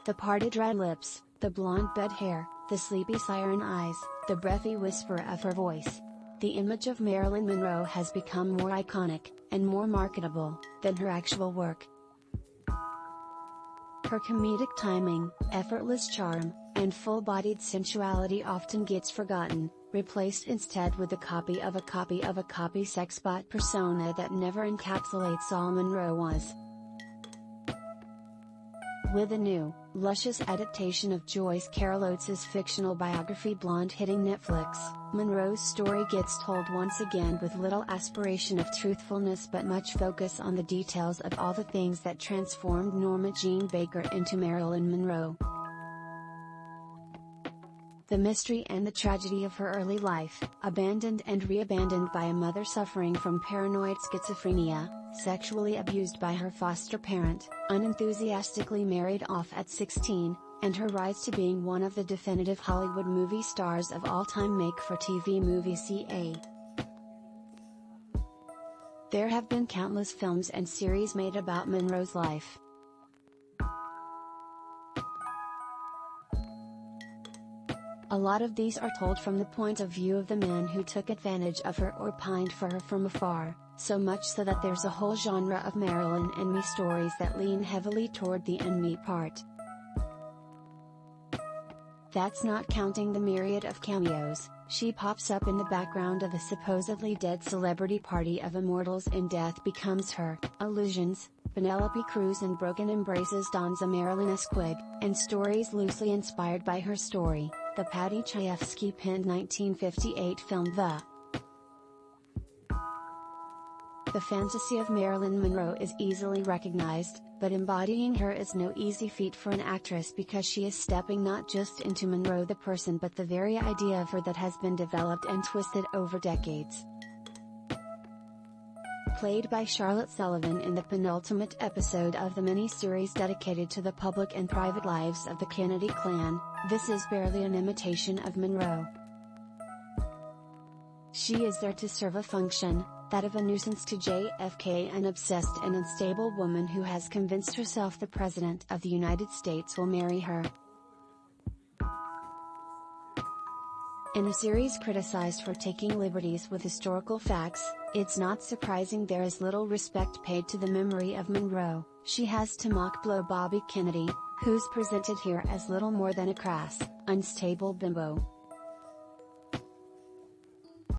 The parted red lips, the blonde bed hair, the sleepy siren eyes, the breathy whisper of her voice. The image of Marilyn Monroe has become more iconic, and more marketable, than her actual work. Her comedic timing, effortless charm, and full-bodied sensuality often gets forgotten, replaced instead with a copy of a copy of a copy sexpot persona that never encapsulates all Monroe was. With a new, luscious adaptation of Joyce Carol Oates' fictional biography Blonde hitting Netflix, Monroe's story gets told once again with little aspiration of truthfulness but much focus on the details of all the things that transformed Norma Jeane Baker into Marilyn Monroe. The mystery and the tragedy of her early life, abandoned and reabandoned by a mother suffering from paranoid schizophrenia, sexually abused by her foster parent, unenthusiastically married off at 16, and her rise to being one of the definitive Hollywood movie stars of all time make for TV movie CA. There have been countless films and series made about Monroe's life. A lot of these are told from the point of view of the men who took advantage of her or pined for her from afar, so much so that there's a whole genre of Marilyn and me stories that lean heavily toward the and me part. That's not counting the myriad of cameos. She pops up in the background of a supposedly dead celebrity party of immortals and death becomes her, illusions, Penélope Cruz and Broken Embraces dons a Marilyns-esque wig, and stories loosely inspired by her story, the Paddy Chayefsky-penned 1958 film The fantasy of Marilyn Monroe is easily recognized, but embodying her is no easy feat for an actress because she is stepping not just into Monroe the person but the very idea of her that has been developed and twisted over decades. Played by Charlotte Sullivan in the penultimate episode of the mini-series dedicated to the public and private lives of the Kennedy clan, this is barely an imitation of Monroe. She is there to serve a function, that of a nuisance to JFK, an obsessed and unstable woman who has convinced herself the President of the United States will marry her. In a series criticized for taking liberties with historical facts, it's not surprising there is little respect paid to the memory of Monroe. She has to mock blow Bobby Kennedy, who's presented here as little more than a crass, unstable bimbo.